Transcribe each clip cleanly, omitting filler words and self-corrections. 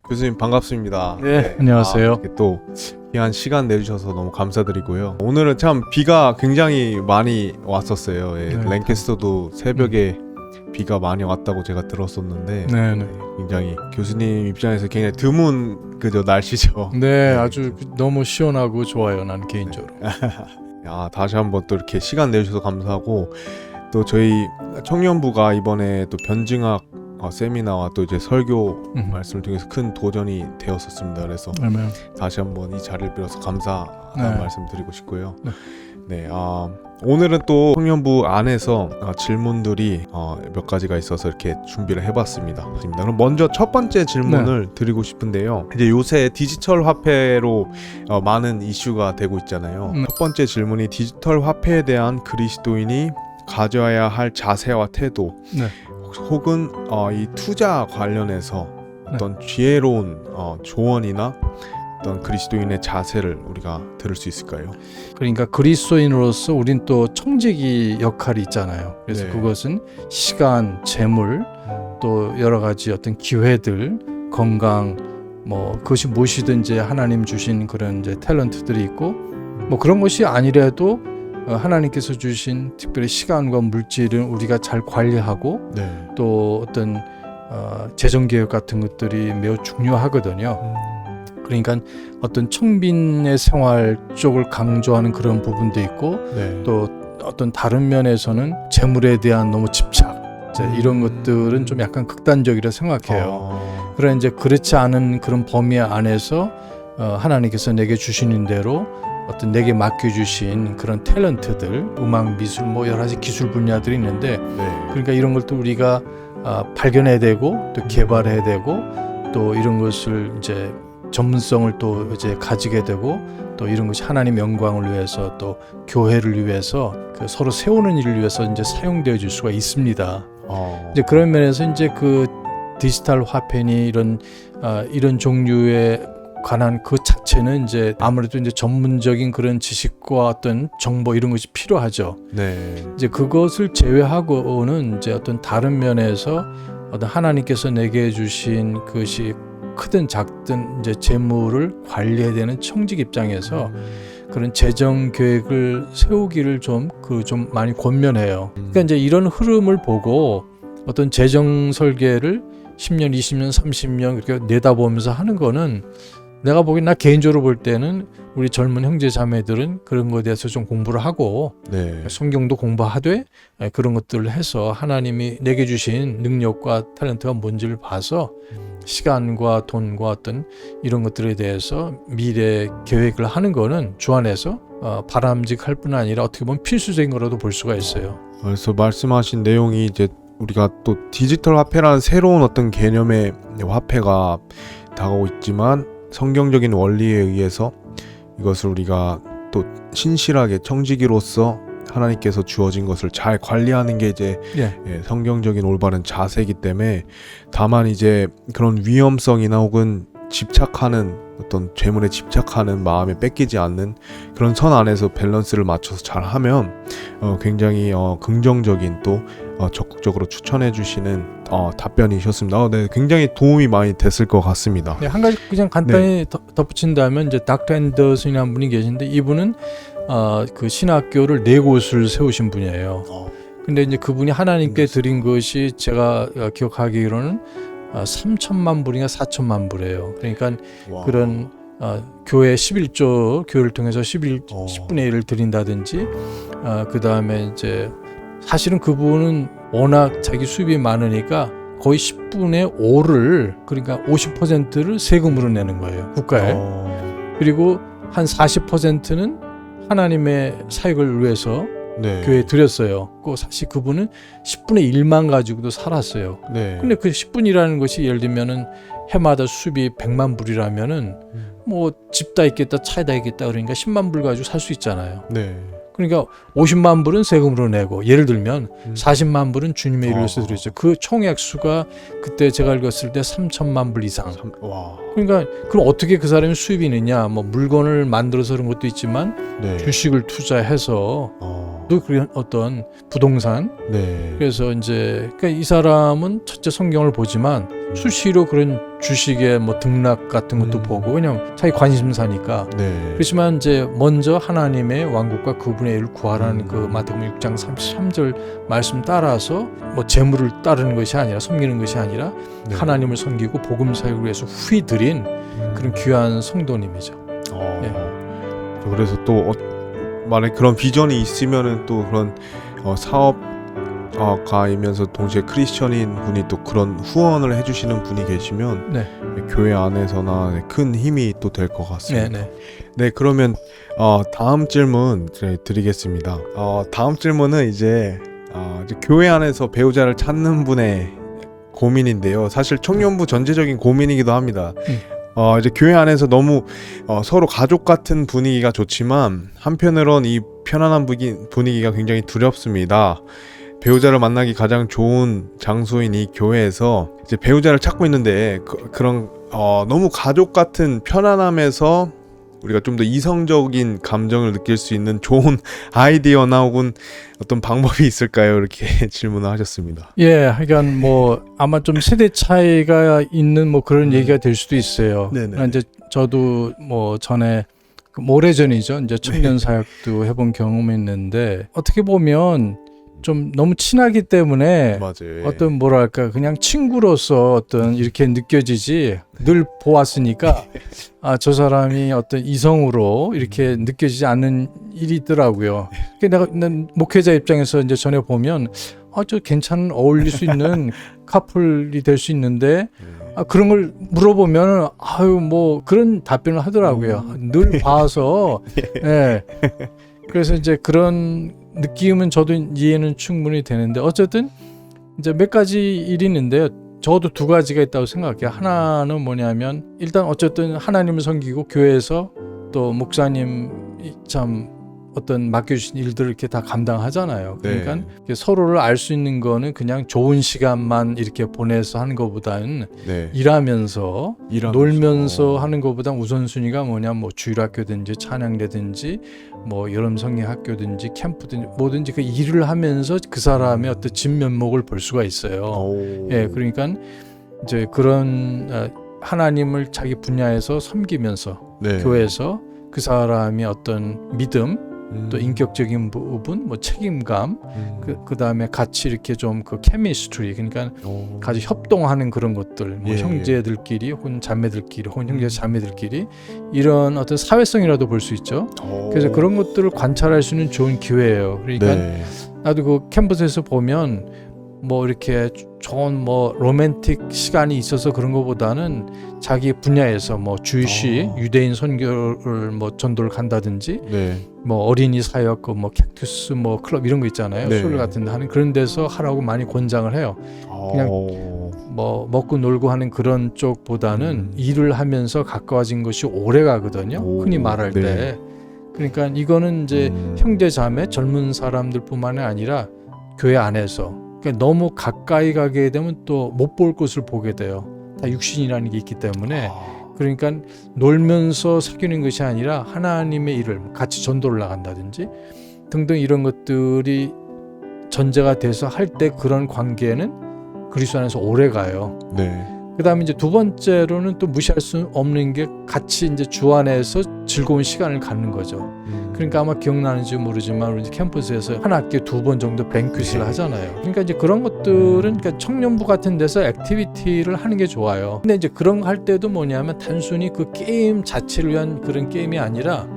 교수님 반갑습니다. 네, 안녕하세요. 이렇게 또 귀한 시간 내주셔서 너무 감사드리고요. 오늘은 참 비가 굉장히 많이 왔었어요. 예, 네. 랭캐스터도 새벽에 비가 많이 왔다고 제가 들었었는데 네네. 굉장히 교수님 입장에서 굉장히 드문 그저 날씨죠. 네, 아주 너무 시원하고 좋아요. 난 개인적으로. 다시 한번 또 이렇게 시간 내주셔서 감사하고, 또 저희 청년부가 이번에 또 변증학 세미나와 또 이제 설교 말씀을 통해서 큰 도전이 되었었습니다. 그래서 아멘. 다시 한번 이 자리를 빌어서 감사하다는 네. 말씀드리고 싶고요. 네. 오늘은 또 청년부 안에서 질문들이 몇 가지가 있어서 이렇게 준비를 해봤습니다. 그럼 먼저 첫 번째 질문을 드리고 싶은데요. 이제 요새 디지털 화폐로 많은 이슈가 되고 있잖아요. 첫 번째 질문이 디지털 화폐에 대한 그리스도인이 가져야 할 자세와 태도, 네. 혹은 이 투자 관련해서 어떤 지혜로운 조언이나 어떤 그리스도인의 자세를 우리가 들을 수 있을까요? 그러니까 그리스도인으로서 우린 또 청지기 역할이 있잖아요. 그래서 네. 그것은 시간, 재물, 또 여러 가지 어떤 기회들, 건강, 뭐 그것이 무엇이든지 하나님 주신 그런 이제 탤런트들이 있고, 뭐 그런 것이 아니라도 하나님께서 주신 특별히 시간과 물질을 우리가 잘 관리하고 네. 또 어떤 재정 계획 같은 것들이 매우 중요하거든요. 그러니까 어떤 청빈의 생활 쪽을 강조하는 그런 부분도 있고, 네. 또 어떤 다른 면에서는 재물에 대한 너무 집착, 이제 이런 것들은 좀 약간 극단적이라 생각해요. 그러나 이제 그렇지 않은 그런 범위 안에서 하나님께서 내게 주시는 대로 어떤 내게 맡겨주신 그런 탤런트들, 음악, 미술, 뭐 여러 가지 기술 분야들이 있는데, 네. 그러니까 이런 것도 우리가 발견해야 되고 또 개발해야 되고, 또 이런 것을 이제 전문성을 또 이제 가지게 되고, 또 이런 것이 하나님 영광을 위해서 또 교회를 위해서 그 서로 세우는 일을 위해서 이제 사용되어 줄 수가 있습니다. 이제 그런 면에서 이제 그 디지털 화폐니 이런 종류의 관한 그 자체는 이제 아무래도 이제 전문적인 그런 지식과 어떤 정보 이런 것이 필요하죠. 네. 이제 그것을 제외하고는 이제 어떤 다른 면에서 어떤 하나님께서 내게 주신 그것이 크든 작든 이제 재물을 관리해야 되는 청직 입장에서 그런 재정 계획을 세우기를 좀 많이 권면해요. 그러니까 이제 이런 흐름을 보고 어떤 재정 설계를 10년, 20년, 30년 그렇게 내다보면서 하는 거는 내가 보기엔 나 개인적으로 볼 때는 우리 젊은 형제 자매들은 그런 거에 대해서 좀 공부를 하고 성경도 공부하되 그런 것들을 해서 하나님이 내게 주신 능력과 탤런트가 뭔지를 봐서 시간과 돈과 어떤 이런 것들에 대해서 미래 계획을 하는 거는 주 안에서 바람직할 뿐 아니라 어떻게 보면 필수적인 거라도 볼 수가 있어요. 그래서 말씀하신 내용이 이제 우리가 또 디지털 화폐라는 새로운 어떤 개념의 화폐가 다가오고 있지만 성경적인 원리에 의해서 이것을 우리가 또 신실하게 청지기로서 하나님께서 주어진 것을 잘 관리하는 게 이제 성경적인 올바른 자세이기 때문에, 다만 이제 그런 위험성이나 혹은 집착하는 어떤 재물에 집착하는 마음에 뺏기지 않는 그런 선 안에서 밸런스를 맞춰서 잘 하면 굉장히 긍정적인 또 적극적으로 추천해 주시는 답변이셨습니다. 네, 굉장히 도움이 많이 됐을 것 같습니다. 네, 한 가지 그냥 간단히 덧붙인다면 이제 닥터 앤더슨이라는 분이 계신데, 이분은 그 신학교를 4곳을 세우신 분이에요. 근데 이제 그분이 하나님께 드린 것이 제가 기억하기로는 3천만 불인가 4천만 불이에요. 그러니까 그런 교회 11조 교회를 통해서 10분의 1을 드린다든지, 그 다음에 이제 사실은 그분은 워낙 자기 수입이 많으니까 거의 10분의 5를, 그러니까 50%를 세금으로 내는 거예요, 국가에. 그리고 한 40%는 하나님의 사역을 위해서 교회에 드렸어요. 사실 그분은 10분의 1만 가지고도 살았어요. 근데 그 10분이라는 것이 예를 들면은 해마다 수입이 100만 불이라면은 뭐 집 다 있겠다, 차에 다 있겠다, 그러니까 10만 불 가지고 살 수 있잖아요. 그러니까 50만 불은 세금으로 내고, 예를 들면 40만 불은 주님의 일을 위해서 드렸죠. 그 총액수가 그때 제가 읽었을 때 3천만 불 이상. 그러니까 그럼 어떻게 그 사람이 수입이 있느냐? 뭐 물건을 만들어서 그런 것도 있지만 주식을 투자해서 또 그런 어떤 부동산. 그래서 이제 그러니까 이 사람은 첫째 성경을 보지만 수시로 그런 주식의 뭐 등락 같은 것도 보고 왜냐면 자기 관심사니까. 네. 그렇지만 이제 먼저 하나님의 왕국과 그분의 일을 구하라는 그 마태복음 6장 33절 말씀 따라서 뭐 재물을 따르는 것이 아니라 섬기는 것이 아니라 네. 하나님을 섬기고 복음 사역을 위해서 후히 드린 그런 귀한 성도님이죠. 그래서 또 만약 그런 비전이 있으면은 또 그런 사업가이면서 동시에 크리스천인 분이 또 그런 후원을 해주시는 분이 계시면 네. 교회 안에서나 큰 힘이 또 될 것 같습니다. 네, 네. 네, 그러면 다음 질문 드리겠습니다. 다음 질문은 이제 교회 안에서 배우자를 찾는 분의 고민인데요. 사실 청년부 전체적인 고민이기도 합니다. 이제 교회 안에서 너무 서로 가족 같은 분위기가 좋지만 한편으론 이 편안한 분위기가 굉장히 두렵습니다. 배우자를 만나기 가장 좋은 장소인 이 교회에서 이제 배우자를 찾고 있는데 그런 너무 가족 같은 편안함에서 우리가 좀 더 이성적인 감정을 느낄 수 있는 좋은 아이디어나 혹은 어떤 방법이 있을까요? 이렇게 질문을 하셨습니다. 예, 하여간 뭐 아마 좀 세대 차이가 있는 뭐 그런 얘기가 될 수도 있어요. 네네. 이제 저도 뭐 전에 오래전이죠. 이제 청년 사역도 해본 경험이 있는데 어떻게 보면 좀 너무 친하기 때문에 맞아요. 어떤 뭐랄까 그냥 친구로서 어떤 이렇게 느껴지지 늘 보았으니까 저 사람이 어떤 이성으로 이렇게 느껴지지 않는 일이 있더라고요. 내가 목회자 입장에서 이제 전해 보면 저 괜찮은 어울릴 수 있는 커플이 될 수 있는데 그런 걸 물어보면 뭐 그런 답변을 하더라고요. 늘 봐서 예. 그래서 이제 그런 느낌은 저도 이해는 충분히 되는데 어쨌든 이제 몇 가지 일이 있는데요. 저도 두 가지가 있다고 생각해요. 하나는 뭐냐면 일단 어쨌든 하나님을 섬기고 교회에서 또 목사님 참 어떤 맡겨주신 일들을 이렇게 다 감당하잖아요. 그러니까 네. 서로를 알 수 있는 거는 그냥 좋은 시간만 이렇게 보내서 하는 것보다는 네. 일하면서 놀면서 하는 것보다 우선순위가 뭐냐 뭐 주일학교든지 찬양대든지 뭐 여름 성경학교든지 캠프든지 뭐든지 그 일을 하면서 그 사람의 어떤 진면목을 볼 수가 있어요. 예, 그러니까 이제 그런 하나님을 자기 분야에서 섬기면서 네. 교회에서 그 사람의 어떤 믿음 또 인격적인 부분, 뭐 책임감, 그다음에 같이 이렇게 좀 그 케미스트리, 그러니까 같이 협동하는 그런 것들, 뭐 형제들끼리, 혹은 자매들끼리, 혹은 형제 자매들끼리 이런 어떤 사회성이라도 볼 수 있죠. 그래서 그런 것들을 관찰할 수 있는 좋은 기회예요. 그러니까 나도 그 캠퍼스에서 보면 뭐 이렇게 좋은 뭐 로맨틱 시간이 있어서 그런 것보다는 자기 분야에서 뭐 주시 유대인 선교를 뭐 전도를 간다든지 뭐 어린이 사역 뭐 캡투스 뭐 클럽 이런 거 있잖아요. 술 같은 데 하는 그런 데서 하라고 많이 권장을 해요. 그냥 뭐 먹고 놀고 하는 그런 쪽보다는 일을 하면서 가까워진 것이 오래 가거든요. 흔히 말할 때. 그러니까 이거는 이제 형제 자매 젊은 사람들뿐만이 아니라 교회 안에서 그러니까 너무 가까이 가게 되면 또 못 볼 것을 보게 돼요. 다 육신이라는 게 있기 때문에 그러니까 놀면서 사귀는 것이 아니라 하나님의 일을 같이 전도를 나간다든지 등등 이런 것들이 전제가 돼서 할 때 그런 관계는 그리스도 안에서 오래 가요. 그다음에 이제 두 번째로는 또 무시할 수 없는 게 같이 이제 주 안에서 즐거운 시간을 갖는 거죠. 그러니까 아마 기억나는지 모르지만 우리 캠퍼스에서 한 학기에 2번 정도 뱅퀴트를 하잖아요. 그러니까 이제 그런 것들은 그러니까 청년부 같은 데서 액티비티를 하는 게 좋아요. 근데 이제 그런 거 할 때도 뭐냐면 단순히 그 게임 자체를 위한 그런 게임이 아니라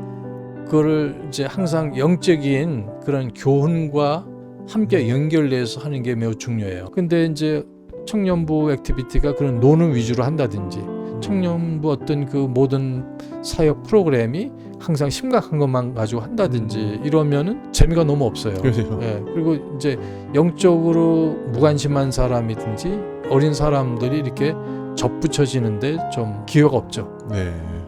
그거를 이제 항상 영적인 그런 교훈과 함께 연결돼서 하는 게 매우 중요해요. 근데 이제 청년부 액티비티가 그런 노는 위주로 한다든지 청년부 어떤 그 모든 사역 프로그램이 항상 심각한 것만 가지고 한다든지 이러면은 재미가 너무 없어요. 예, 그리고 이제 영적으로 무관심한 사람이든지 어린 사람들이 이렇게 접붙여지는데 좀 기회가 없죠.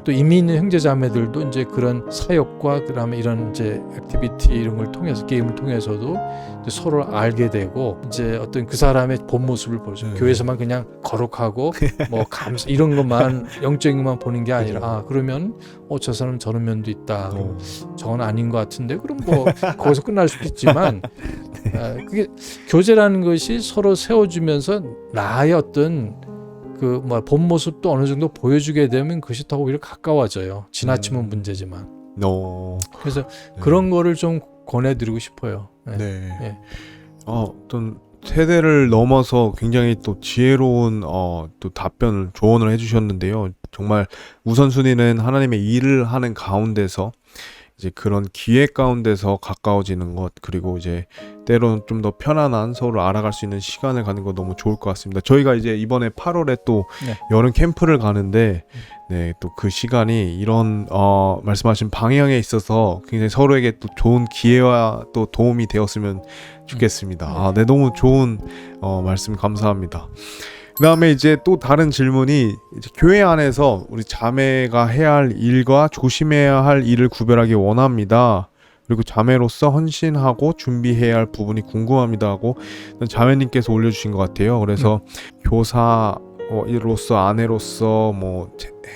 또 이미 있는 형제자매들도 이제 그런 사역과 그다음에 이런 이제 액티비티 이런 걸 통해서 게임을 통해서도 이제 서로 알게 되고 이제 어떤 그 사람의 본 모습을 보죠. 교회에서만 그냥 거룩하고 뭐 감사 이런 것만 영적인 것만 보는 게 아니라 그러면 저 사람 저런 면도 있다. 그럼 저건 아닌 것 같은데 그럼 뭐 거기서 끝날 수도 있지만 그게 교제라는 것이 서로 세워주면서 나의 어떤 그 뭐 본 모습도 어느 정도 보여주게 되면 그것이 더 오히려 가까워져요. 지나치면 문제지만. 그래서 그런 거를 좀 권해드리고 싶어요. 네. 네. 예. 어떤 세대를 넘어서 굉장히 또 지혜로운 또 답변을 조언을 해주셨는데요. 정말 우선순위는 하나님의 일을 하는 가운데서 이제 그런 기획 가운데서 가까워지는 것, 그리고 이제 때로는 좀 더 편안한 서로를 알아갈 수 있는 시간을 갖는 거 너무 좋을 것 같습니다. 저희가 이제 이번에 8월에 또 네. 여름 캠프를 가는데 네, 또 그 시간이 이런 말씀하신 방향에 있어서 굉장히 서로에게 또 좋은 기회와 또 도움이 되었으면 좋겠습니다. 네, 너무 좋은 말씀 감사합니다. 그 다음에 이제 또 다른 질문이 이제 교회 안에서 우리 자매가 해야 할 일과 조심해야 할 일을 구별하기 원합니다. 그리고 자매로서 헌신하고 준비해야 할 부분이 궁금합니다 하고 자매님께서 올려주신 것 같아요. 그래서 교사로서 아내로서 뭐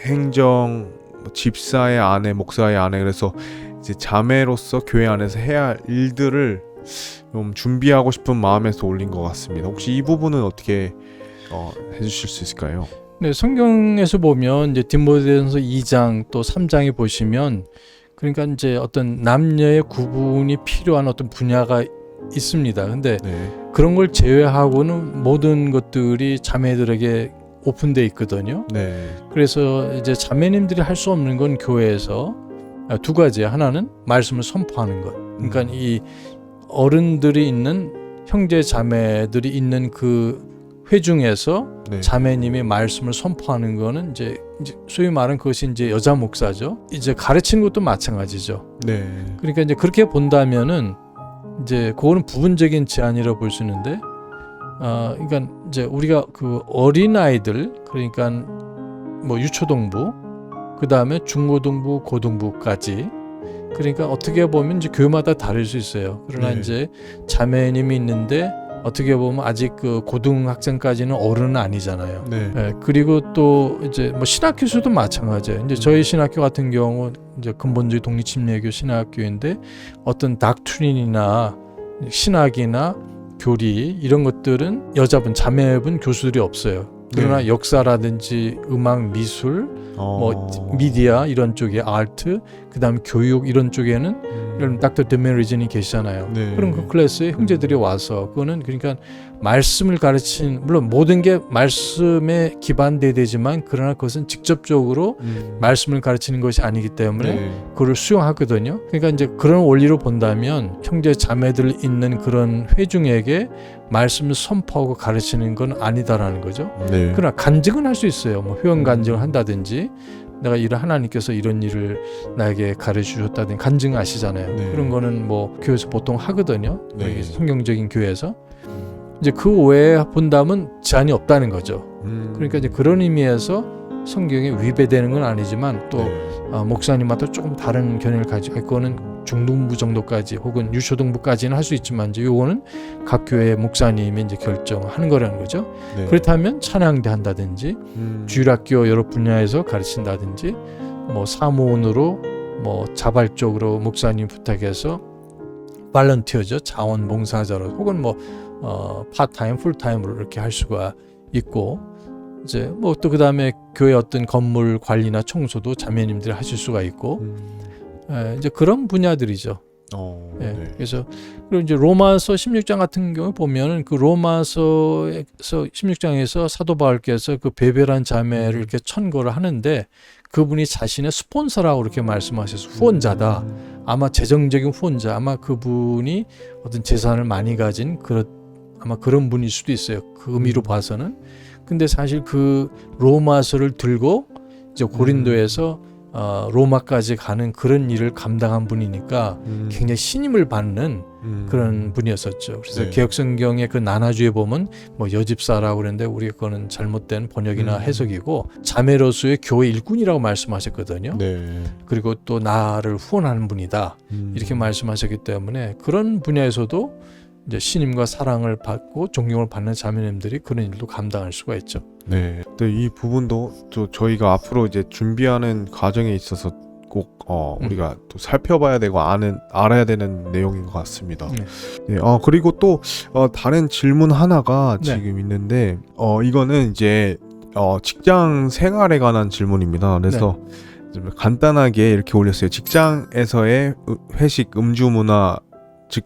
행정, 집사의 아내, 목사의 아내, 그래서 이제 자매로서 교회 안에서 해야 할 일들을 좀 준비하고 싶은 마음에서 올린 것 같습니다. 혹시 이 부분은 어떻게 해주실 수 있을까요? 네, 성경에서 보면 이제 디모데전서 2장 또 3장에 보시면 그러니까 이제 어떤 남녀의 구분이 필요한 어떤 분야가 있습니다. 근데 네. 그런 걸 제외하고는 모든 것들이 자매들에게 오픈돼 있거든요. 네. 그래서 이제 자매님들이 할 수 없는 건 교회에서 두 가지예요. 하나는 말씀을 선포하는 것. 그러니까 이 어른들이 있는 형제 자매들이 있는 그 회중에서 네. 자매님이 말씀을 선포하는 거는 이제 소위 말하는 그것이 이제 여자 목사죠. 이제 가르치는 것도 마찬가지죠. 네. 그러니까 이제 그렇게 본다면은 이제 그거는 부분적인 제한이라고 볼 수 있는데, 그러니까 이제 우리가 그 어린 아이들, 그러니까 뭐 유초동부, 그 다음에 중고등부, 고등부까지. 그러니까 어떻게 보면 이제 교회마다 다를 수 있어요. 그러나 네. 이제 자매님이 있는데 어떻게 보면 아직 그 고등학생까지는 어른은 아니잖아요. 네. 예, 그리고 또 이제 뭐 신학교에서도 마찬가지예요. 이제 저희 신학교 같은 경우 이제 근본주의 독립침례교 신학교인데 어떤 닥트린이나 신학이나 교리 이런 것들은 여자분 자매분 교수들이 없어요. 그러나 네. 역사라든지 음악, 미술, 뭐 미디어 이런 쪽에 아트, 그다음에 교육 이런 쪽에는 이런 닥터 드메리진이 계시잖아요. 네. 그럼 그 클래스에 형제들이 와서 그거는 그러니까 말씀을 가르친, 물론 모든 게 말씀에 기반돼야 되지만 그러나 그것은 직접적으로 말씀을 가르치는 것이 아니기 때문에 네. 그걸 수용하거든요. 그러니까 이제 그런 원리로 본다면 형제 자매들 있는 그런 회중에게 말씀을 선포하고 가르치는 건 아니다라는 거죠. 네. 그러나 간증은 할 수 있어요. 뭐 회원 간증을 한다든지 내가 이런 하나님께서 이런 일을 나에게 가르쳐 주셨다든지 간증하시잖아요. 네. 그런 거는 뭐 교회에서 보통 하거든요. 네. 성경적인 교회에서. 이제 그 외에 본다면 제한이 없다는 거죠. 그러니까 이제 그런 의미에서 성경에 위배되는 건 아니지만 또 목사님마다 조금 다른 견해를 가지고 그거는 중등부 정도까지 혹은 유초등부까지는 할 수 있지만 이제 요거는 각 교회 목사님이 이제 결정하는 거라는 거죠. 네. 그렇다면 찬양대 한다든지 주일학교 여러 분야에서 가르친다든지 뭐 사모원으로 뭐 자발적으로 목사님 부탁해서 발런티어죠. 자원봉사자로 혹은 뭐 파타임, 풀타임으로 이렇게 할 수가 있고 이제 뭐 또 그다음에 교회 어떤 건물 관리나 청소도 자매님들이 하실 수가 있고 이제 그런 분야들이죠. 네. 그래서 그리고 이제 로마서 16장 같은 경우 보면은 그 로마서에서 16장에서 사도 바울께서 그 베베란 자매를 이렇게 천거를 하는데 그분이 자신의 스폰서라고 이렇게 말씀하셔서 후원자다. 아마 재정적인 후원자, 아마 그분이 어떤 재산을 많이 가진 아마 그런 분일 수도 있어요. 그 의미로 봐서는. 근데 사실 그 로마서를 들고 이제 고린도에서 로마까지 가는 그런 일을 감당한 분이니까 굉장히 신임을 받는 그런 분이었었죠. 그래서 네. 개혁성경의 그 나나주에 보면 뭐 여집사라고 그러는데 우리가 그거는 잘못된 번역이나 해석이고 자매로서의 교회 일꾼이라고 말씀하셨거든요. 네. 그리고 또 나를 후원하는 분이다 이렇게 말씀하셨기 때문에 그런 분야에서도 이제 신임과 사랑을 받고 존경을 받는 자매님들이 그런 일도 감당할 수가 있죠. 네. 근데 이 부분도 저희가 앞으로 이제 준비하는 과정에 있어서 꼭 우리가 또 살펴봐야 되고 알아야 되는 내용인 것 같습니다. 네. 그리고 또 다른 질문 하나가 네. 지금 있는데 이거는 이제 직장 생활에 관한 질문입니다. 그래서 좀 간단하게 이렇게 올렸어요. 직장에서의 회식 음주 문화, 즉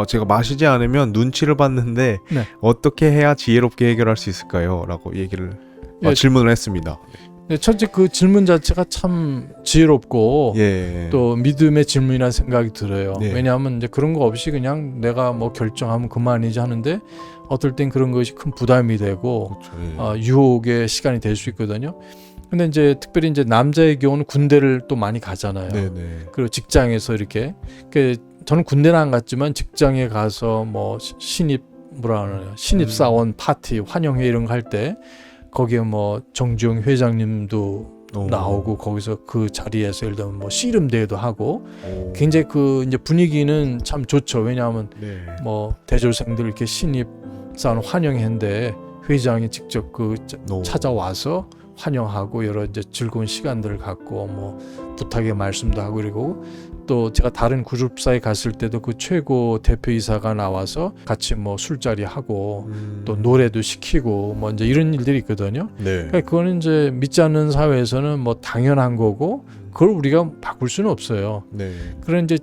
제가 마시지 않으면 눈치를 봤는데 네. 어떻게 해야 지혜롭게 해결할 수 있을까요? 라고 얘기를 질문을 했습니다. 네, 첫째 그 질문 자체가 참 지혜롭고 예. 또 믿음의 질문이라는 생각이 들어요. 네. 왜냐하면 이제 그런 거 없이 그냥 내가 뭐 결정하면 그만이지 하는데 어떨 땐 그런 것이 큰 부담이 되고 그렇죠. 예. 유혹의 시간이 될 수 있거든요. 근데 이제 특별히 이제 남자의 경우는 군대를 또 많이 가잖아요. 네네. 그리고 직장에서 이렇게 저는 군대는 안 갔지만 직장에 가서 뭐 신입 신입사원 파티 환영회 이런 거 할 때 거기에 뭐 정주영 회장님도 나오고 거기서 그 자리에서 예를 들면 뭐 씨름 대회도 하고 굉장히 그 이제 분위기는 참 좋죠. 왜냐하면 네. 뭐 대졸생들 이렇게 신입 사원 환영회인데 회장이 직접 그 찾아와서 환영하고 여러 이제 즐거운 시간들을 갖고 뭐 부탁의 말씀도 하고 그리고 또 제가 다른 그룹사에 갔을 때도 그 최고 대표이사가 나와서 같이 뭐 술자리 하고 또 노래도 시키고 뭐 이제 이런 일들이 있거든요. 네. 그러니까 그거는 이제 믿지 않는 사회에서는 뭐 당연한 거고 그걸 우리가 바꿀 수는 없어요. 네. 그런 이제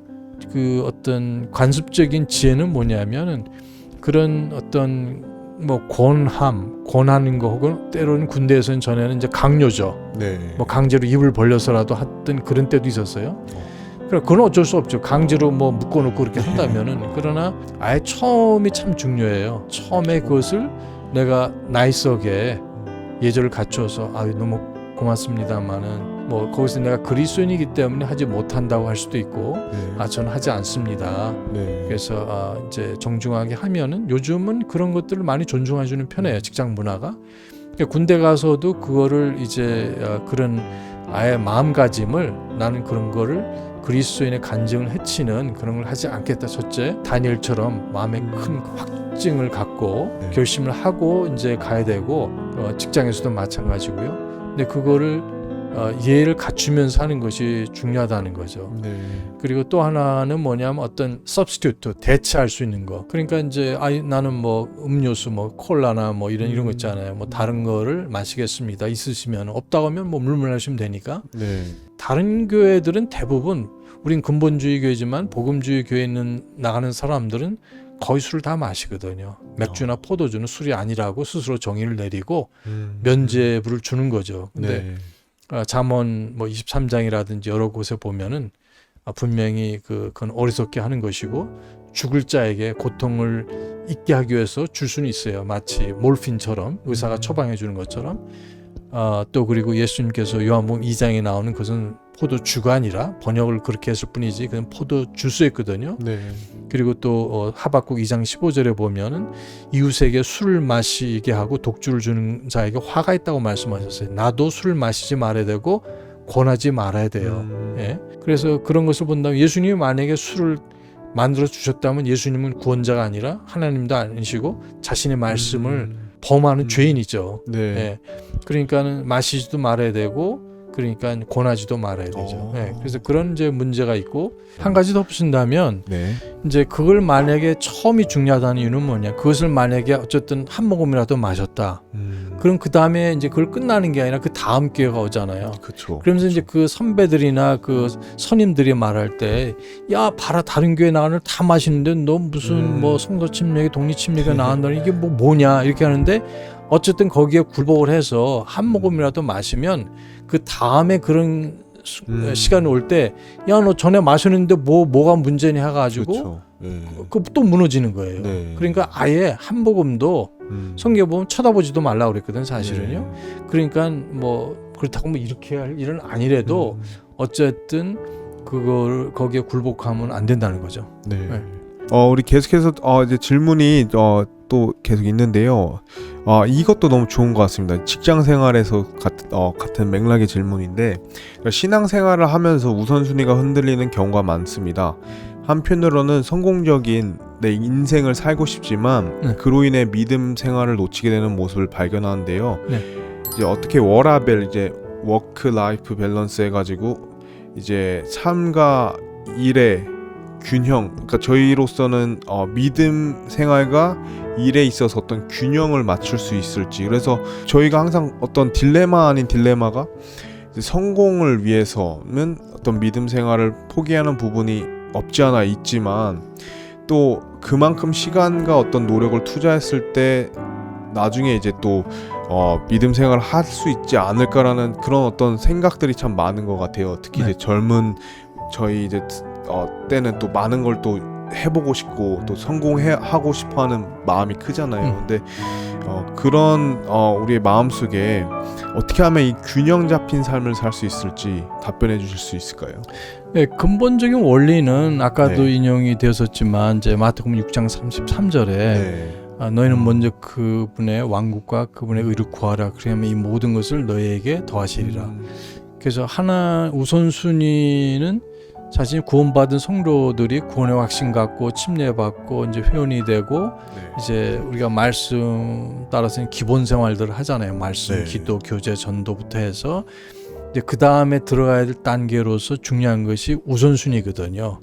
그 어떤 관습적인 지혜는 뭐냐면은 그런 어떤 뭐 권하는 거 혹은 때로는 군대에서는 전에는 이제 강요죠. 네. 뭐 강제로 입을 벌려서라도 했던 그런 때도 있었어요. 그래, 그건 어쩔 수 없죠. 강제로 뭐 묶어놓고 그렇게 한다면은. 그러나 아예 처음이 참 중요해요. 처음에 그것을 내가 나이스하게 예절을 갖춰서 너무 고맙습니다만은 뭐 거기서 내가 그리스도인이기 때문에 하지 못한다고 할 수도 있고 네. 저는 하지 않습니다. 네. 그래서 이제 정중하게 하면은 요즘은 그런 것들을 많이 존중해주는 편이에요. 직장 문화가. 그러니까 군대 가서도 그거를 이제 그런 아예 마음가짐을 나는 그런 거를 그리스도인의 간증을 해치는 그런 걸 하지 않겠다. 첫째, 다니엘처럼 마음에 큰 확증을 갖고 결심을 하고 이제 가야 되고 직장에서도 마찬가지고요. 근데 그거를 예의를 갖추면서 하는 것이 중요하다는 거죠. 네. 그리고 또 하나는 뭐냐면 어떤 substitute 대체할 수 있는 거. 그러니까 이제 나는 뭐 음료수 뭐 콜라나 뭐 이런 거 있잖아요. 뭐 다른 거를 마시겠습니다. 있으시면 없다고 하면 뭐 물물 하시면 되니까. 네. 다른 교회들은 대부분 우린 근본주의 교회지만 복음주의 교회에 있는 나가는 사람들은 거의 술을 다 마시거든요. 맥주나 포도주는 술이 아니라고 스스로 정의를 내리고 면죄부를 주는 거죠. 근데 잠언 뭐 23장이라든지 여러 곳에 보면은 분명히 그건 어리석게 하는 것이고 죽을 자에게 고통을 잊게 하기 위해서 줄 수는 있어요. 마치 몰핀처럼 의사가 처방해 주는 것처럼. 또 그리고 예수님께서 요한복음 2장에 나오는 것은 포도주가 아니라 번역을 그렇게 했을 뿐이지 그건 포도주스였거든요. 네. 그리고 또 하박국 2장 15절에 보면은 이웃에게 술을 마시게 하고 독주를 주는 자에게 화가 있다고 말씀하셨어요. 나도 술을 마시지 말아야 되고 권하지 말아야 돼요. 예. 그래서 그런 것을 본다면 예수님이 만약에 술을 만들어 주셨다면 예수님은 구원자가 아니라 하나님도 아니시고 자신의 말씀을 범하는 죄인이죠. 네. 예. 그러니까는 마시지도 말아야 되고 그러니까 권하지도 말아야 되죠. 네, 그래서 그런 이제 문제가 있고 한 가지 더 붙인다면 이제 그걸 만약에 처음이 중요하다는 이유는 뭐냐? 그것을 만약에 어쨌든 한 모금이라도 마셨다. 그럼 그 다음에 이제 그걸 끝나는 게 아니라 그 다음 기회가 오잖아요. 그렇죠. 그러면서 이제 그 선배들이나 그 선임들이 말할 때, 야 봐라 다른 교회 나가는 다 마시는데 너 무슨 뭐 성서 침례, 독립 침례가 나간다 이게 뭐냐 이렇게 하는데. 어쨌든 거기에 굴복을 해서 한 모금이라도 마시면 그 다음에 그런 시간이 올 때 야 너 전에 마셨는데 뭐가 문제니 해가지고 그렇죠. 네. 또 무너지는 거예요. 네. 그러니까 아예 한 모금도 성경에 보면 쳐다보지도 말라고 그랬거든 사실은요. 그러니까 뭐 그렇다고 뭐 이렇게 할 일은 아니래도 어쨌든 그걸 거기에 굴복하면 안 된다는 거죠. 네. 네. 우리 계속해서 이제 질문이 또 계속 있는데요. 이것도 너무 좋은 것 같습니다. 직장 생활에서 같은 맥락의 질문인데 신앙생활을 하면서 우선순위가 흔들리는 경우가 많습니다. 한편으로는 성공적인 내 인생을 살고 싶지만 그로 인해 믿음 생활을 놓치게 되는 모습을 발견하는데요. 이제 어떻게 워라밸 이제 워크 라이프 밸런스 해가지고 이제 삶과 일의 균형, 그러니까 저희로서는 믿음 생활과 일에 있어서 어떤 균형을 맞출 수 있을지. 그래서 저희가 항상 어떤 딜레마 아닌 딜레마가 이제 성공을 위해서는 어떤 믿음 생활을 포기하는 부분이 없지 않아 있지만 또 그만큼 시간과 어떤 노력을 투자했을 때 나중에 이제 또 믿음 생활을 할 수 있지 않을까라는 그런 어떤 생각들이 참 많은 것 같아요. 특히 네. 이제 젊은 저희 이제 때는 또 많은 걸 또 해보고 싶고 또 성공하고 싶어하는 마음이 크잖아요. 근데 그런 우리의 마음속에 어떻게 하면 이 균형 잡힌 삶을 살 수 있을지 답변해 주실 수 있을까요? 네, 근본적인 원리는 아까도 네. 인용이 되었었지만 이제 마태복음 6장 33절에 네. 너희는 먼저 그분의 왕국과 그분의 의를 구하라. 그러면 이 모든 것을 너희에게 더하시리라. 그래서 하나 우선순위는 사실 구원받은 성도들이 구원의 확신 갖고 침례받고 이제 회원이 되고 네. 이제 우리가 말씀 따라서 기본 생활들을 하잖아요. 말씀, 네. 기도, 교제, 전도부터 해서 이제 그 다음에 들어가야 될 단계로서 중요한 것이 우선순위거든요.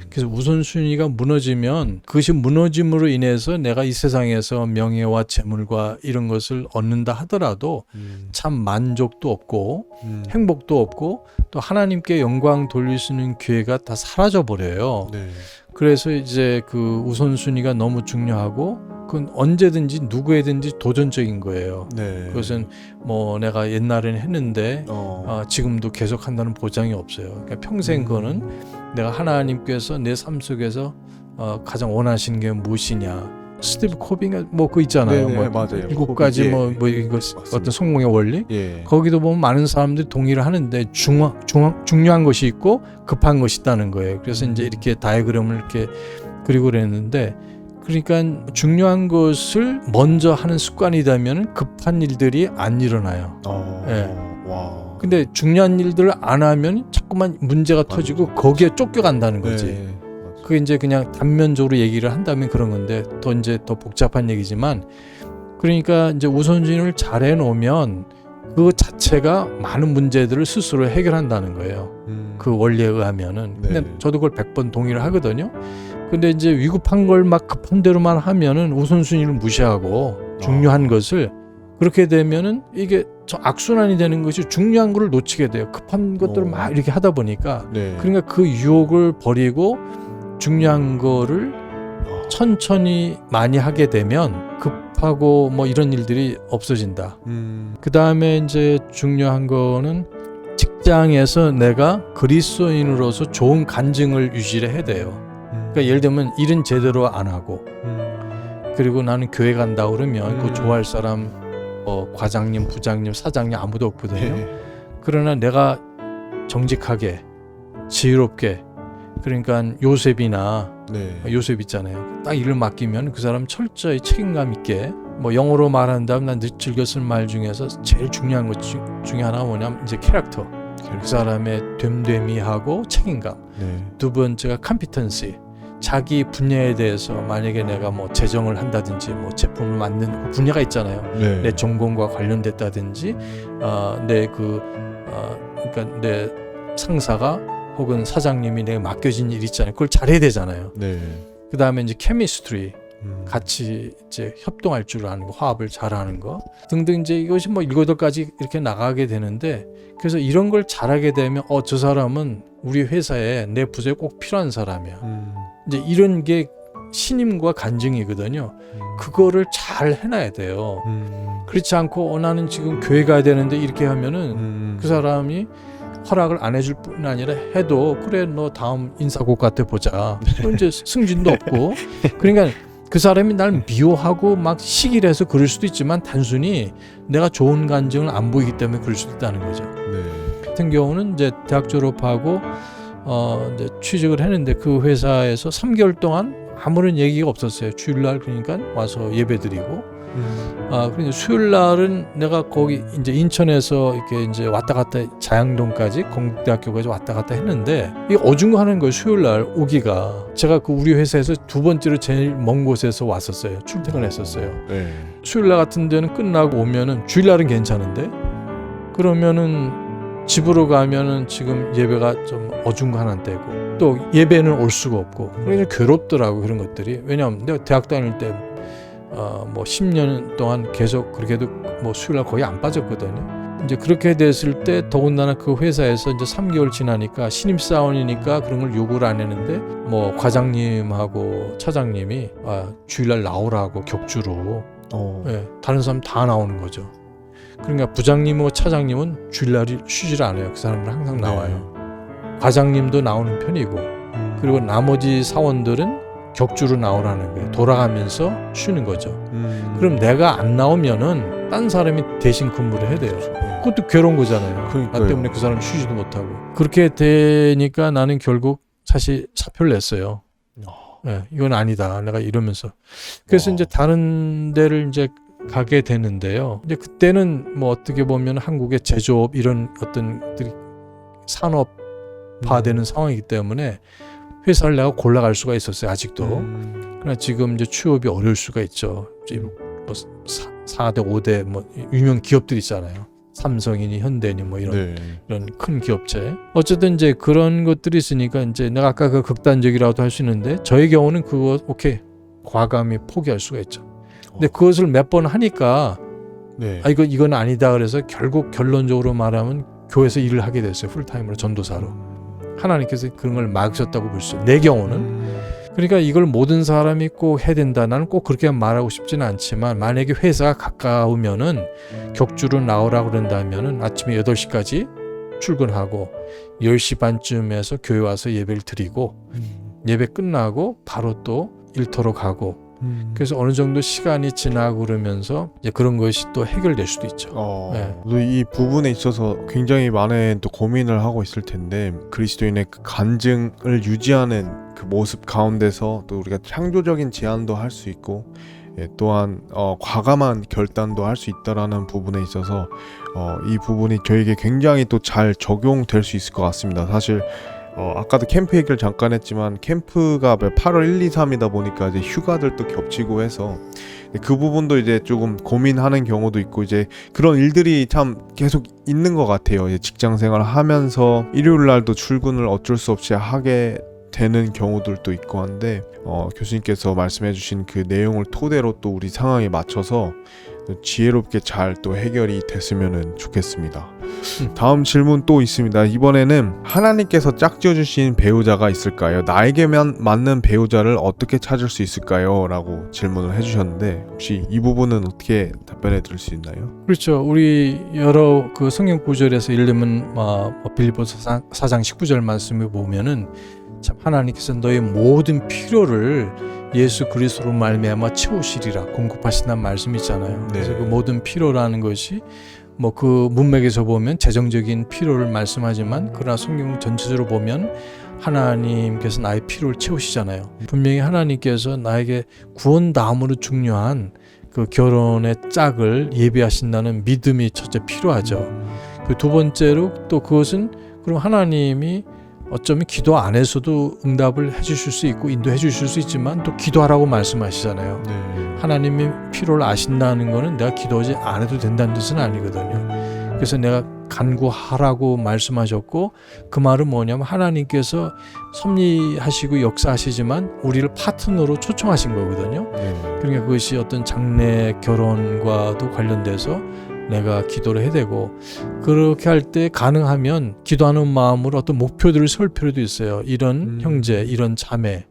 그래서 우선순위가 무너지면 그것이 무너짐으로 인해서 내가 이 세상에서 명예와 재물과 이런 것을 얻는다 하더라도 참 만족도 없고 행복도 없고 또 하나님께 영광 돌릴 수 있는 기회가 다 사라져 버려요. 네. 그래서 이제 그 우선순위가 너무 중요하고 그건 언제든지 누구에든지 도전적인 거예요. 네. 그것은 뭐 내가 옛날에는 했는데 어. 지금도 계속 한다는 보장이 없어요. 그러니까 평생 그거는 내가 하나님께서 내 삶 속에서 가장 원하시는 게 무엇이냐. 스티브 코비가 뭐 그거 있잖아요. 네네, 뭐 맞아요. 7가지 예. 뭐 이거 맞습니다. 어떤 성공의 원리. 예. 거기도 보면 많은 사람들이 동의를 하는데 중요한 것이 있고 급한 것이 있다는 거예요. 그래서 이제 이렇게 다이어그램을 이렇게 그리고 그랬는데 그러니까 중요한 것을 먼저 하는 습관이 되면 급한 일들이 안 일어나요. 예. 와. 근데 중요한 일들을 안 하면 자꾸만 문제가 터지고 거기에 쫓겨간다는 거지. 네. 그게 이제 그냥 단면적으로 얘기를 한다면 그런 건데 더 이제 더 복잡한 얘기지만 그러니까 이제 우선순위를 잘 해놓으면 그 자체가 많은 문제들을 스스로 해결한다는 거예요. 그 원리에 의하면은. 네. 근데 저도 그걸 100번 동의를 하거든요. 근데 이제 위급한 걸 막 급한 대로만 하면은 우선순위를 무시하고 중요한 것을 그렇게 되면은 이게 저 악순환이 되는 것이 중요한 거를 놓치게 돼요. 급한 것들을 막 이렇게 하다 보니까. 네. 그러니까 그 유혹을 버리고 중요한 거를 천천히 많이 하게 되면 급하고 뭐 이런 일들이 없어진다. 그 다음에 이제 중요한 거는 직장에서 내가 그리스도인으로서 좋은 간증을 유지를 해야 돼요. 그러니까 예를 들면 일은 제대로 안 하고 그리고 나는 교회 간다 그러면 그 좋아할 사람 과장님, 부장님, 사장님 아무도 없거든요. 네. 그러나 내가 정직하게 지혜롭게 그러니까 요셉이나 네. 요셉 있잖아요. 딱 일을 맡기면 그 사람 철저히 책임감 있게 뭐 영어로 말한다면 난 즐겨 쓸 말 중에서 제일 중요한 것 중에 하나가 뭐냐면 이제 캐릭터. 그 사람의 됨됨이하고 책임감. 네. 두 번째가 컴피턴시. 자기 분야에 대해서 만약에 내가 뭐 재정을 한다든지 뭐 제품을 만드는 분야가 있잖아요. 네. 내 전공과 관련됐다든지 그러니까 내 상사가 혹은 사장님이 내가 맡겨진 일 있잖아요. 그걸 잘해야 되잖아요. 네. 그 다음에 이제 케미스트리 같이 이제 협동할 줄 아는 거, 화합을 잘하는 거 등등 이제 이것이 뭐 7가지 이렇게 나가게 되는데 그래서 이런 걸 잘하게 되면 저 사람은 우리 회사에 내 부서에 꼭 필요한 사람이야. 이제 이런 게 신임과 간증이거든요. 그거를 잘 해놔야 돼요. 그렇지 않고 나는 지금 교회 가야 되는데 이렇게 하면은 그 사람이 허락을 안 해줄 뿐 아니라 해도 그래 너 다음 인사고 같아 보자. 이제 승진도 없고 그러니까 그 사람이 날 미워하고 막 시기를 해서 그럴 수도 있지만 단순히 내가 좋은 간증을 안 보이기 때문에 그럴 수도 있다는 거죠. 네. 같은 경우는 이제 대학 졸업하고 이제 취직을 했는데 그 회사에서 3개월 동안 아무런 얘기가 없었어요. 주일날 그러니까 와서 예배드리고 그런데 수요일 날은 내가 거기 이제 인천에서 이렇게 이제 왔다 갔다 자양동까지 건국대학교까지 왔다 갔다 했는데 이게 어중간한 거예요. 수요일 날 오기가 제가 그 우리 회사에서 2번째로 제일 먼 곳에서 왔었어요. 출퇴근했었어요. 네. 수요일 날 같은 데는 끝나고 오면은 주일 날은 괜찮은데 그러면은 집으로 가면은 지금 예배가 좀 어중간한 때고 또 예배는 올 수가 없고 그래서 괴롭더라고 그런 것들이. 왜냐하면 내가 대학 다닐 때 뭐 10년 동안 계속 그렇게도 뭐 수요일날 거의 안 빠졌거든요. 이제 그렇게 됐을 때 더군다나 그 회사에서 이제 3개월 지나니까 신입사원이니까 그런 걸 요구를 안 했는데 뭐 과장님하고 차장님이 주일날 나오라고 격주로 예, 다른 사람 다 나오는 거죠. 그러니까 부장님하고 차장님은 주일날이 쉬질 않아요. 그 사람은 항상 나와요. 과장님도 나오는 편이고 그리고 나머지 사원들은 격주로 나오라는 거예요. 돌아가면서 쉬는 거죠. 그럼 내가 안 나오면은 딴 사람이 대신 근무를 해야 돼요. 그것도 괴로운 거잖아요. 그러니까요. 나 때문에 그 사람 쉬지도 못하고. 그렇게 되니까 나는 결국 사실 사표를 냈어요. 네, 이건 아니다. 내가 이러면서. 그래서 이제 다른 데를 이제 가게 되는데요. 이제 그때는 뭐 어떻게 보면 한국의 제조업 이런 어떤 산업화되는 상황이기 때문에 회사를 내가 골라갈 수가 있었어요. 아직도. 그러나 지금 이제 취업이 어려울 수가 있죠. 뭐 4대 5대 뭐 유명 기업들 있잖아요. 삼성이니 현대니 뭐 이런 큰 기업체. 어쨌든 이제 그런 것들이 있으니까 이제 내가 아까 그 극단적이라고도 할 수 있는데 저의 경우는 그거 오케이 과감히 포기할 수가 있죠. 근데 그것을 몇 번 하니까 이건 아니다 그래서 결국 결론적으로 말하면 교회에서 일을 하게 됐어요. 풀타임으로 전도사로. 하나님께서 그런 걸 막으셨다고 볼 수 있어요. 내 경우는. 그러니까 이걸 모든 사람이 꼭 해야 된다. 나는 꼭 그렇게 말하고 싶지는 않지만 만약에 회사가 가까우면은 격주로 나오라고 그런다면은 아침에 8시까지 출근하고 10시 반쯤에서 교회 와서 예배를 드리고 예배 끝나고 바로 또 일터로 가고 그래서 어느 정도 시간이 지나고 그러면서 이제 그런 것이 또 해결될 수도 있죠. 이 부분에 있어서 굉장히 많은 또 고민을 하고 있을 텐데 그리스도인의 그 간증을 유지하는 그 모습 가운데서 또 우리가 창조적인 제안도 할 수 있고 또한 과감한 결단도 할 수 있다라는 부분에 있어서 이 부분이 저에게 굉장히 또 잘 적용될 수 있을 것 같습니다. 사실 아까도 캠프 얘기를 잠깐 했지만 캠프가 8월 1, 2, 3이다 보니까 이제 휴가들도 겹치고 해서 그 부분도 이제 조금 고민하는 경우도 있고 이제 그런 일들이 참 계속 있는 것 같아요. 이제 직장 생활을 하면서 일요일 날도 출근을 어쩔 수 없이 하게 되는 경우들도 있고 한데 교수님께서 말씀해 주신 그 내용을 토대로 또 우리 상황에 맞춰서 지혜롭게 잘 또 해결이 됐으면 좋겠습니다. 다음 질문 또 있습니다. 이번에는 하나님께서 짝지어 주신 배우자가 있을까요? 나에게만 맞는 배우자를 어떻게 찾을 수 있을까요? 라고 질문을 해주셨는데 혹시 이 부분은 어떻게 답변해 드릴 수 있나요? 그렇죠. 우리 여러 그 성경 구절에서 예를 들면 빌립보서 4장 19절 말씀을 보면은 참 하나님께서 너의 모든 필요를 예수 그리스도로 말미암아 채우시리라 공급하신다는 말씀이 있잖아요. 그래서 그 모든 필요라는 것이 뭐 그 문맥에서 보면 재정적인 필요를 말씀하지만 그러나 성경 전체적으로 보면 하나님께서 나의 필요를 채우시잖아요. 분명히 하나님께서 나에게 구원 다음으로 중요한 그 결혼의 짝을 예비하신다는 믿음이 첫째 필요하죠. 그 두 번째로 또 그것은 그럼 하나님이 어쩌면 기도 안에서도 응답을 해주실 수 있고 인도해 주실 수 있지만 또 기도하라고 말씀하시잖아요. 하나님이 필요를 아신다는 거는 내가 기도하지 않아도 된다는 뜻은 아니거든요. 그래서 내가 간구하라고 말씀하셨고 그 말은 뭐냐면 하나님께서 섭리하시고 역사하시지만 우리를 파트너로 초청하신 거거든요. 그러니까 그것이 어떤 장래 결혼과도 관련돼서 내가 기도를 해야 되고 그렇게 할 때 가능하면 기도하는 마음으로 어떤 목표들을 세울 필요도 있어요. 이런 형제, 이런 자매.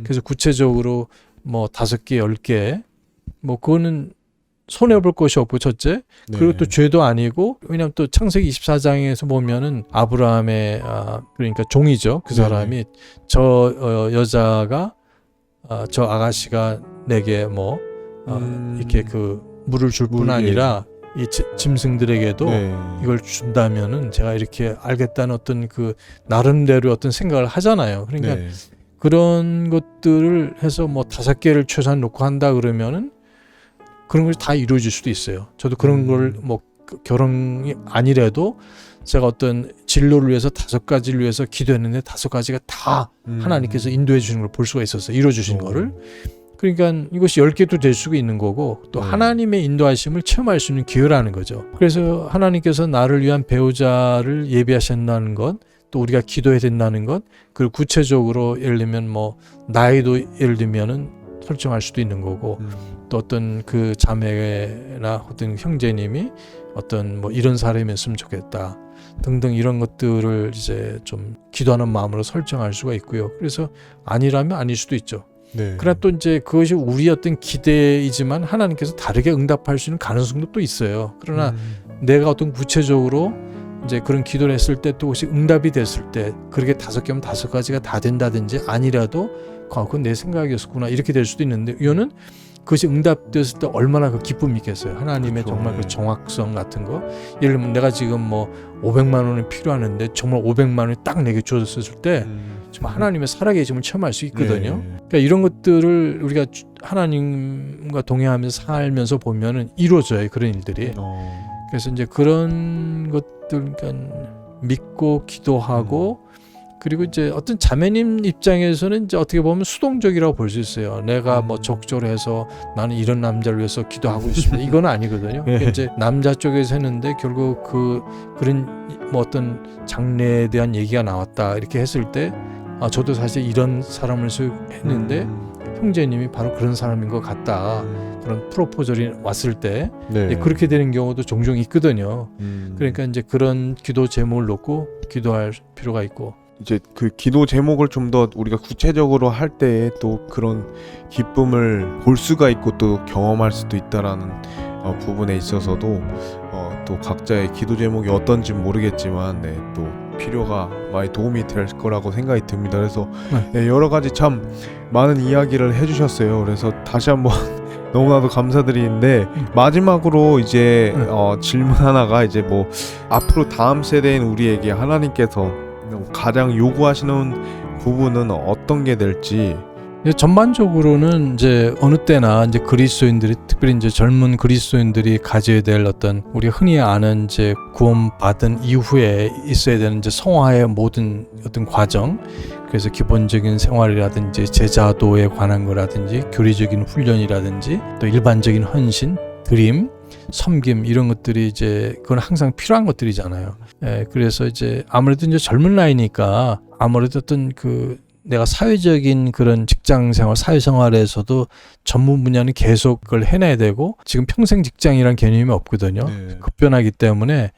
그래서 구체적으로 뭐 5개, 10개 뭐 그거는 손해볼 것이 없고 첫째 그리고 또 죄도 아니고 왜냐하면 또 창세기 24장에서 보면은 아브라함의 그러니까 종이죠. 그 사람이 저 여자가 저 아가씨가 내게 뭐 이렇게 그 물을 줄 뿐 아니라 이 짐승들에게도 이걸 준다면은 제가 이렇게 알겠다는 어떤 그 나름대로 어떤 생각을 하잖아요. 그러니까 그런 것들을 해서 뭐 5개를 최소한 놓고 한다 그러면은 그런 것이 다 이루어질 수도 있어요. 저도 그런 걸 뭐 결혼이 아니래도 제가 어떤 진로를 위해서 5가지를 위해서 기도했는데 5가지가 다 하나님께서 인도해 주시는 걸 볼 수가 있었어요. 이루어 주신 거를. 그러니까 이것이 10개도 될 수가 있는 거고 또 하나님의 인도하심을 체험할 수 있는 기회라는 거죠. 그래서 하나님께서 나를 위한 배우자를 예비하신다는 것, 또 우리가 기도해야 된다는 것, 그걸 구체적으로 예를 들면 뭐 나이도 예를 들면은 설정할 수도 있는 거고 또 어떤 그 자매나 어떤 형제님이 어떤 뭐 이런 사람이었으면 좋겠다 등등 이런 것들을 이제 좀 기도하는 마음으로 설정할 수가 있고요. 그래서 아니라면 아닐 수도 있죠. 네. 그러나 또 이제 그것이 우리 어떤 기대이지만 하나님께서 다르게 응답할 수 있는 가능성도 또 있어요. 그러나 내가 어떤 구체적으로 이제 그런 기도를 했을 때 또 혹시 응답이 됐을 때 그렇게 5개면 5가지가 다 된다든지 아니라도 그건 내 생각이었구나 이렇게 될 수도 있는데 이거는 그것이 응답됐을 때 얼마나 그 기쁨이 있겠어요. 하나님의 그렇죠. 정말 그 정확성 같은 거. 예를 들면 내가 지금 뭐 500만 원이 필요하는데 정말 500만 원이 딱 내게 주어졌을 때 정말 하나님의 살아계심을 체험할 수 있거든요. 네. 그러니까 이런 것들을 우리가 하나님과 동행하면서 살면서 보면은 이루어져요. 그런 일들이. 그래서 이제 그런 것들 그러니까 믿고 기도하고 그리고 이제 어떤 자매님 입장에서는 이제 어떻게 보면 수동적이라고 볼 수 있어요. 내가 뭐 적절해서 나는 이런 남자를 위해서 기도하고 있습니다. 이건 아니거든요. 그러니까 이제 남자 쪽에서 했는데 결국 그런 뭐 어떤 장래에 대한 얘기가 나왔다 이렇게 했을 때 저도 사실 이런 사람을 했는데 형제님이 바로 그런 사람인 것 같다. 그런 프로포절이 왔을 때 네. 그렇게 되는 경우도 종종 있거든요. 그러니까 이제 그런 기도 제목을 놓고 기도할 필요가 있고 이제 그 기도 제목을 좀 더 우리가 구체적으로 할 때에 또 그런 기쁨을 볼 수가 있고 또 경험할 수도 있다라는 부분에 있어서도 또 각자의 기도 제목이 어떤지 모르겠지만 또 필요가 많이 도움이 될 거라고 생각이 듭니다. 그래서 여러 가지 참 많은 이야기를 해주셨어요. 그래서 다시 한번 너무나도 감사드리는데 마지막으로 이제 질문 하나가 이제 뭐 앞으로 다음 세대인 우리에게 하나님께서 가장 요구하시는 부분은 어떤 게 될지. 전반적으로는 이제 어느 때나 이제 그리스도인들이 특별히 이제 젊은 그리스도인들이 가져야 될 어떤 우리가 흔히 아는 이제 구원받은 이후에 있어야 되는 이제 성화의 모든 어떤 과정, 그래서 기본적인 생활이라든지 제자도에 관한 거라든지 교리적인 훈련이라든지 또 일반적인 헌신, 드림, 섬김 이런 것들이 이제 그건 항상 필요한 것들이잖아요. 그래서 이제 아무래도 이제 젊은 나이니까 아무래도 어떤 내가 사회적인 그런 직장 생활, 사회생활에서도 전문 분야는 계속 그걸 해내야 되고 지금 평생 직장이란 개념이 없거든요. 급변하기 때문에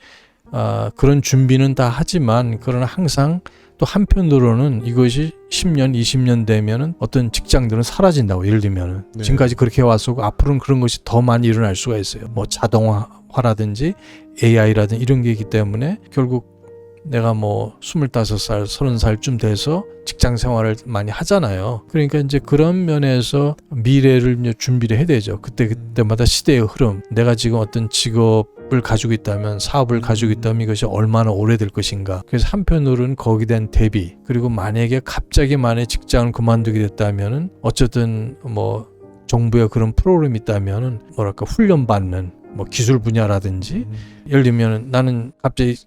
그런 준비는 다 하지만 그러나 항상 또 한편으로는 이것이 10년, 20년 되면은 어떤 직장들은 사라진다고 예를 들면은 지금까지 그렇게 왔었고 앞으로는 그런 것이 더 많이 일어날 수가 있어요. 뭐 자동화라든지 AI라든지 이런 게 있기 때문에 결국 내가 뭐 25살, 30살쯤 돼서 직장 생활을 많이 하잖아요. 그러니까 이제 그런 면에서 미래를 이제 준비를 해야 되죠. 그때마다 시대의 흐름, 내가 지금 어떤 직업을 가지고 있다면, 사업을 가지고 있다면 이것이 얼마나 오래될 것인가. 그래서 한편으로는 거기에 대한 대비, 그리고 만약에 갑자기 직장을 그만두게 됐다면은 어쨌든 뭐 정부의 그런 프로그램이 있다면은 뭐랄까 훈련받는 뭐 기술 분야라든지 예를 들면 나는 갑자기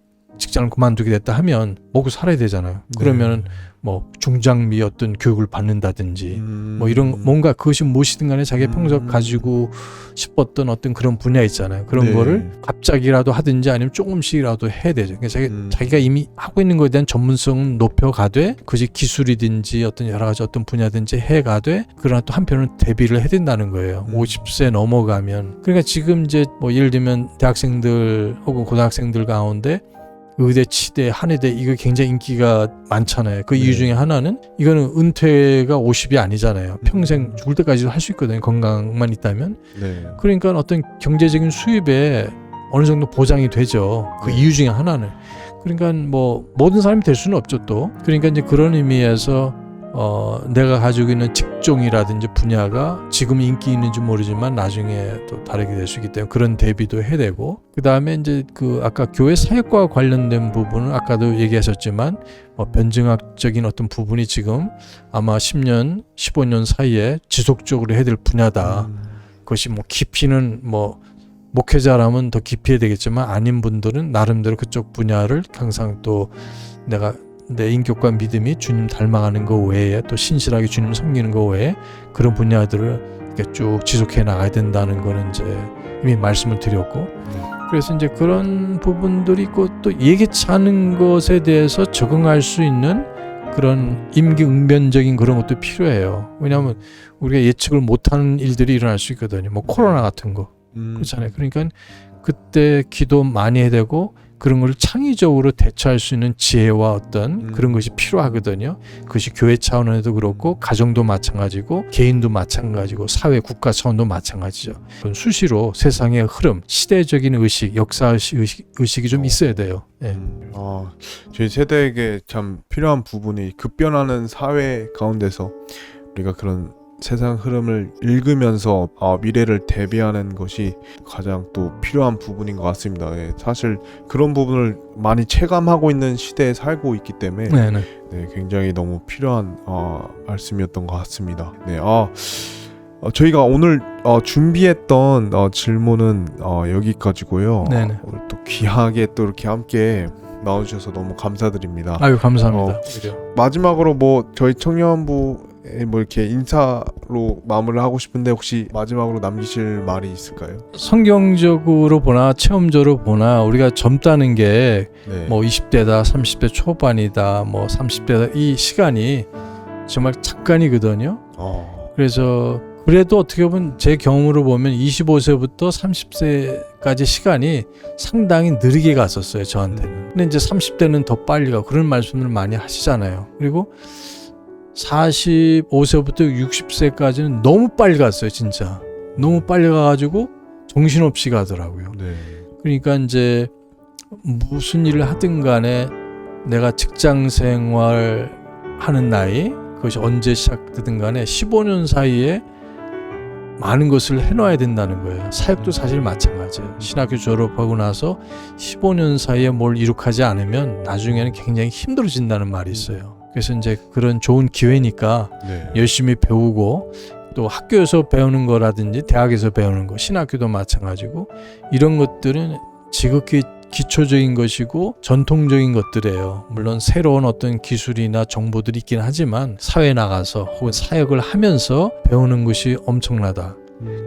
직장을 그만두게 됐다 하면 먹고 살아야 되잖아요. 그러면은 뭐 중장비 어떤 교육을 받는다든지 뭐 이런 뭔가 그것이 무엇이든 간에 자기가 평소 가지고 싶었던 어떤 그런 분야 있잖아요. 그런 거를 갑자기라도 하든지 아니면 조금씩이라도 해야 되죠. 그러니까 자기가 이미 하고 있는 것에 대한 전문성은 높여가되 그것이 기술이든지 어떤 여러 가지 어떤 분야든지 해가되 그러나 또 한편으로는 대비를 해야 된다는 거예요. 50세 넘어가면. 그러니까 지금 이제 뭐 예를 들면 대학생들 혹은 고등학생들 가운데 의대, 치대, 한의대 이거 굉장히 인기가 많잖아요. 그 이유 중에 하나는 이거는 은퇴가 50이 아니잖아요. 평생 죽을 때까지도 할 수 있거든요. 건강만 있다면. 그러니까 어떤 경제적인 수입에 어느 정도 보장이 되죠. 그 이유 중에 하나는. 그러니까 뭐 모든 사람이 될 수는 없죠 또. 그러니까 이제 그런 의미에서 내가 가지고 있는 직종이라든지 분야가 지금 인기 있는지 모르지만 나중에 또 다르게 될 수 있기 때문에 그런 대비도 해야 되고 그 다음에 이제 아까 교회 사역과 관련된 부분은 아까도 얘기하셨지만 변증학적인 어떤 부분이 지금 아마 10년, 15년 사이에 지속적으로 해야 될 분야다. 그것이 뭐 깊이는 목회자라면 더 깊이 해야 되겠지만 아닌 분들은 나름대로 그쪽 분야를 항상 또 내가 내 인격과 믿음이 주님 닮아가는 거 외에 또 신실하게 주님 섬기는 거 외에 그런 분야들을 이렇게 쭉 지속해 나가야 된다는 거는 이제 이미 말씀을 드렸고 그래서 이제 그런 부분들이 있고 또 예기치 않은 것에 대해서 적응할 수 있는 그런 임기응변적인 그런 것도 필요해요. 왜냐하면 우리가 예측을 못하는 일들이 일어날 수 있거든요. 뭐 코로나 같은 거 그렇잖아요. 그러니까 그때 기도 많이 해야 되고 그런 걸 창의적으로 대처할 수 있는 지혜와 어떤 그런 것이 필요하거든요. 그것이 교회 차원에도 그렇고 가정도 마찬가지고 개인도 마찬가지고 사회 국가 차원도 마찬가지죠. 수시로 세상의 흐름, 시대적인 의식, 역사의식이 좀 있어야 돼요. 네. 저희 세대에게 참 필요한 부분이 급변하는 사회 가운데서 우리가 그런 세상 흐름을 읽으면서 미래를 대비하는 것이 가장 또 필요한 부분인 것 같습니다. 예, 사실 그런 부분을 많이 체감하고 있는 시대에 살고 있기 때문에 네, 굉장히 너무 필요한 말씀이었던 것 같습니다. 네, 저희가 오늘 준비했던 질문은 여기까지고요. 오늘 또 귀하게 또 이렇게 함께 나와주셔서 너무 감사드립니다. 아유 감사합니다. 마지막으로 뭐 저희 청년부 뭐 이렇게 인사로 마무리를 하고 싶은데 혹시 마지막으로 남기실 말이 있을까요? 성경적으로 보나 체험적으로 보나 우리가 젊다는 게 뭐 네. 20대다 30대 초반이다 뭐 30대다 이 시간이 정말 잠깐이거든요. 그래서 그래도 어떻게 보면 제 경험으로 보면 25세부터 30세까지 시간이 상당히 느리게 갔었어요 저한테는. 근데 이제 30대는 더 빨리 가고 그런 말씀을 많이 하시잖아요. 그리고 45세부터 60세까지는 너무 빨리 갔어요 진짜. 너무 빨리 가가지고 정신없이 가더라고요. 네. 그러니까 이제 무슨 일을 하든 간에 내가 직장생활 하는 나이 그것이 언제 시작되든 간에 15년 사이에 많은 것을 해놔야 된다는 거예요. 사역도 사실 마찬가지예요. 신학교 졸업하고 나서 15년 사이에 뭘 이룩하지 않으면 나중에는 굉장히 힘들어진다는 말이 있어요. 그래서 이제 그런 좋은 기회니까 네. 열심히 배우고 또 학교에서 배우는 거라든지 대학에서 배우는 거, 신학교도 마찬가지고 이런 것들은 지극히 기초적인 것이고 전통적인 것들이에요. 물론 새로운 어떤 기술이나 정보들이 있긴 하지만 사회에 나가서 혹은 사역을 하면서 배우는 것이 엄청나다.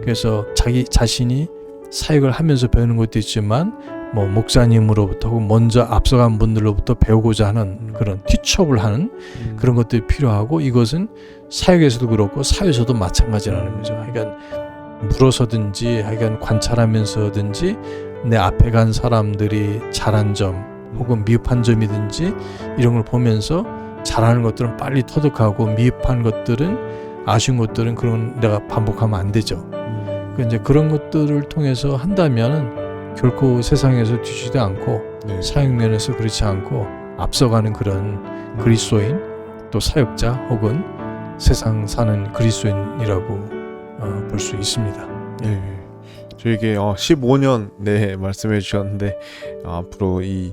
그래서 자기 자신이 사역을 하면서 배우는 것도 있지만 뭐 목사님으로부터 혹은 먼저 앞서간 분들로부터 배우고자 하는 그런 티처업을 하는 그런 것들이 필요하고 이것은 사역에서도 그렇고 사회에서도 마찬가지라는 거죠. 그러니까 물어서든지 하여간 관찰하면서든지 내 앞에 간 사람들이 잘한 점 혹은 미흡한 점이든지 이런 걸 보면서 잘하는 것들은 빨리 터득하고 미흡한 것들은 아쉬운 것들은 그런 내가 반복하면 안 되죠. 이제 그런 것들을 통해서 한다면은 결코 세상에서 뒤지지 않고 네. 사역면에서 그렇지 않고 앞서가는 그런 그리스도인 또 사역자 혹은 세상 사는 그리스도인이라고 볼 수 있습니다. 네. 저에게 15년 말씀해 주셨는데 앞으로 이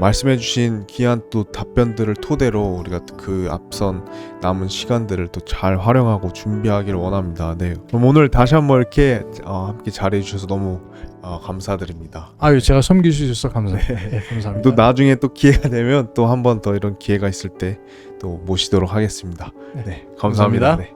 말씀해 주신 귀한 또 답변들을 토대로 우리가 그 앞선 남은 시간들을 또 잘 활용하고 준비하기를 원합니다. 네. 그럼 오늘 다시 한번 이렇게 함께 자리해 주셔서 너무 감사드립니다. 아유 제가 섬길 수 있어서 감사합니다. 네, 감사합니다. 또 나중에 또 기회가 되면 또 한 번 더 이런 기회가 있을 때 또 모시도록 하겠습니다. 네, 감사합니다. 감사합니다. 네.